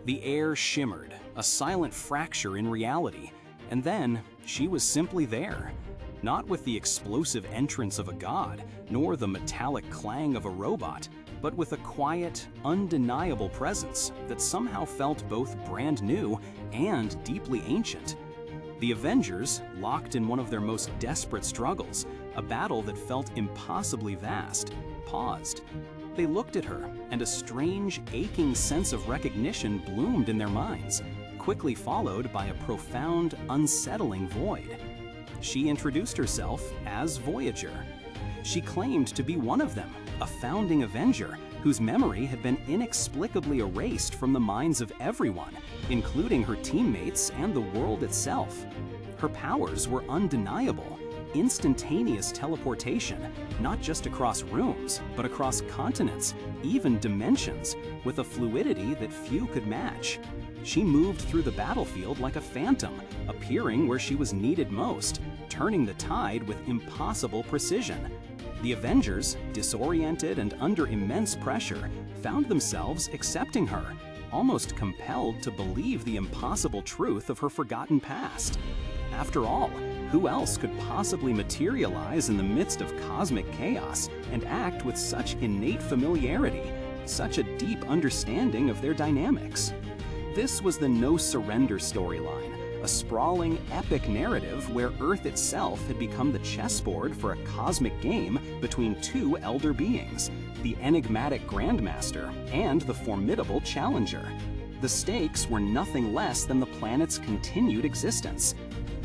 The air shimmered, a silent fracture in reality, and then she was simply there. Not with the explosive entrance of a god, nor the metallic clang of a robot, but with a quiet, undeniable presence that somehow felt both brand new and deeply ancient. The Avengers, locked in one of their most desperate struggles, a battle that felt impossibly vast, paused. They looked at her, and a strange, aching sense of recognition bloomed in their minds, quickly followed by a profound, unsettling void. She introduced herself as Voyager. She claimed to be one of them, a founding Avenger whose memory had been inexplicably erased from the minds of everyone, including her teammates and the world itself. Her powers were undeniable. Instantaneous teleportation, not just across rooms, but across continents, even dimensions, with a fluidity that few could match. She moved through the battlefield like a phantom, appearing where she was needed most, turning the tide with impossible precision. The Avengers, disoriented and under immense pressure, found themselves accepting her, almost compelled to believe the impossible truth of her forgotten past. After all, who else could possibly materialize in the midst of cosmic chaos and act with such innate familiarity, such a deep understanding of their dynamics? This was the No Surrender storyline, a sprawling, epic narrative where Earth itself had become the chessboard for a cosmic game between two elder beings, the enigmatic Grandmaster and the formidable Challenger. The stakes were nothing less than the planet's continued existence.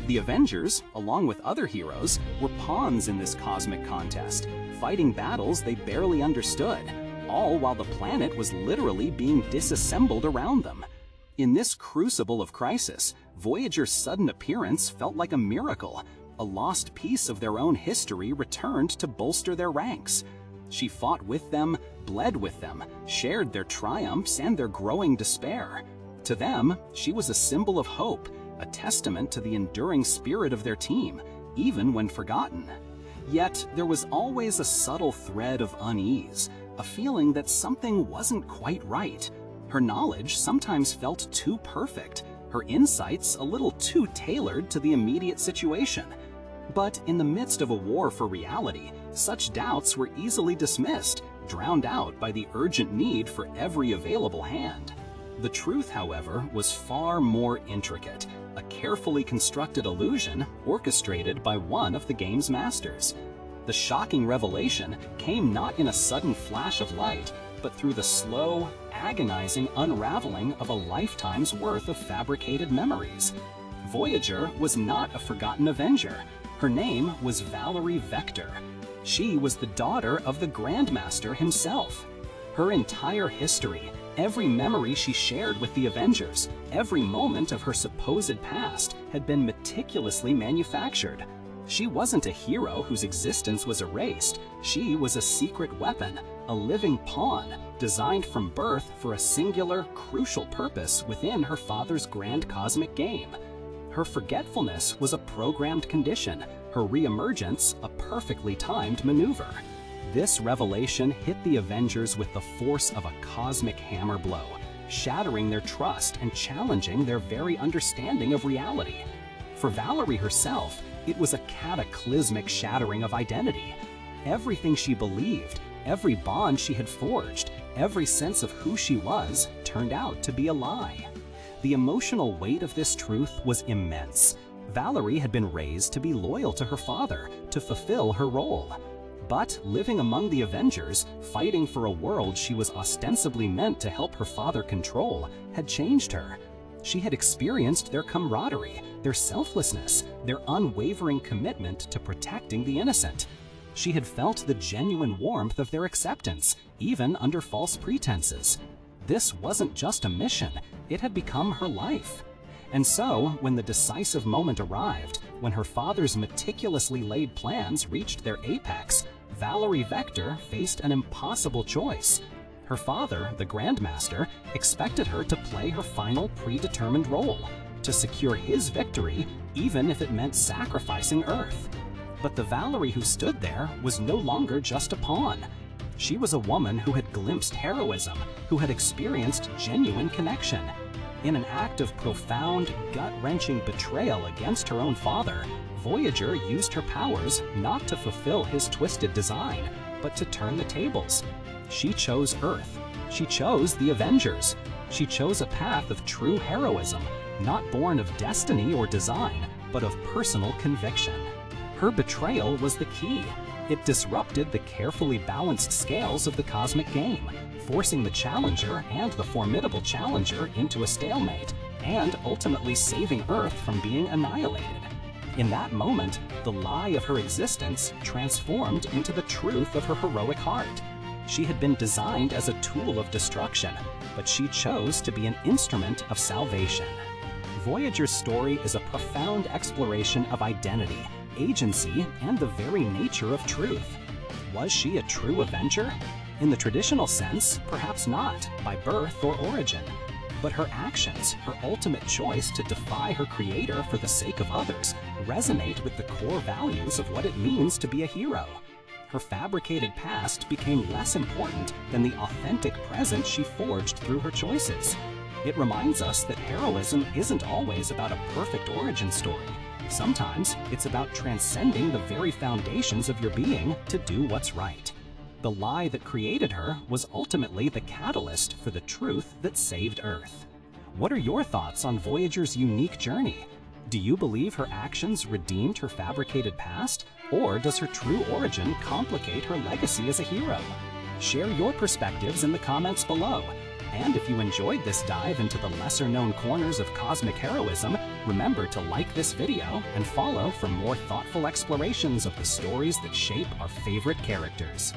The Avengers, along with other heroes, were pawns in this cosmic contest, fighting battles they barely understood, all while the planet was literally being disassembled around them. In this crucible of crisis, Voyager's sudden appearance felt like a miracle. A lost piece of their own history returned to bolster their ranks. She fought with them, bled with them, shared their triumphs and their growing despair. To them, she was a symbol of hope, a testament to the enduring spirit of their team, even when forgotten. Yet, there was always a subtle thread of unease, a feeling that something wasn't quite right. Her knowledge sometimes felt too perfect, her insights a little too tailored to the immediate situation. But in the midst of a war for reality, such doubts were easily dismissed, drowned out by the urgent need for every available hand. The truth, however, was far more intricate, a carefully constructed illusion orchestrated by one of the game's masters. The shocking revelation came not in a sudden flash of light, but through the slow, agonizing unraveling of a lifetime's worth of fabricated memories. Voyager was not a forgotten Avenger. Her name was Valerie Vector. She was the daughter of the Grandmaster himself. Her entire history, every memory she shared with the Avengers, every moment of her supposed past had been meticulously manufactured. She wasn't a hero whose existence was erased. She was a secret weapon, a living pawn, designed from birth for a singular, crucial purpose within her father's grand cosmic game. Her forgetfulness was a programmed condition, her reemergence a perfectly timed maneuver. This revelation hit the Avengers with the force of a cosmic hammer blow, shattering their trust and challenging their very understanding of reality. For Valerie herself, it was a cataclysmic shattering of identity. Everything she believed, every bond she had forged, every sense of who she was, turned out to be a lie. The emotional weight of this truth was immense. Valerie had been raised to be loyal to her father, to fulfill her role. But living among the Avengers, fighting for a world she was ostensibly meant to help her father control, had changed her. She had experienced their camaraderie, their selflessness, their unwavering commitment to protecting the innocent. She had felt the genuine warmth of their acceptance, even under false pretenses. This wasn't just a mission, it had become her life. And so, when the decisive moment arrived, when her father's meticulously laid plans reached their apex, Valerie Vector faced an impossible choice. Her father, the Grandmaster, expected her to play her final predetermined role, to secure his victory, even if it meant sacrificing Earth. But the Valerie who stood there was no longer just a pawn. She was a woman who had glimpsed heroism, who had experienced genuine connection, In an act of profound, gut-wrenching betrayal against her own father, Voyager used her powers not to fulfill his twisted design, but to turn the tables. She chose Earth. She chose the Avengers. She chose a path of true heroism, not born of destiny or design, but of personal conviction. Her betrayal was the key. It disrupted the carefully balanced scales of the cosmic game, forcing the challenger and the formidable challenger into a stalemate, and ultimately saving Earth from being annihilated. In that moment, the lie of her existence transformed into the truth of her heroic heart. She had been designed as a tool of destruction, but she chose to be an instrument of salvation. Voyager's story is a profound exploration of identity, agency, and the very nature of truth. Was she a true Avenger? In the traditional sense, perhaps not, by birth or origin. But her actions, her ultimate choice to defy her creator for the sake of others, resonate with the core values of what it means to be a hero. Her fabricated past became less important than the authentic present she forged through her choices. It reminds us that heroism isn't always about a perfect origin story. Sometimes it's about transcending the very foundations of your being to do what's right. The lie that created her was ultimately the catalyst for the truth that saved Earth. What are your thoughts on Voyager's unique journey? Do you believe her actions redeemed her fabricated past, or does her true origin complicate her legacy as a hero? Share your perspectives in the comments below. And if you enjoyed this dive into the lesser-known corners of cosmic heroism, remember to like this video and follow for more thoughtful explorations of the stories that shape our favorite characters.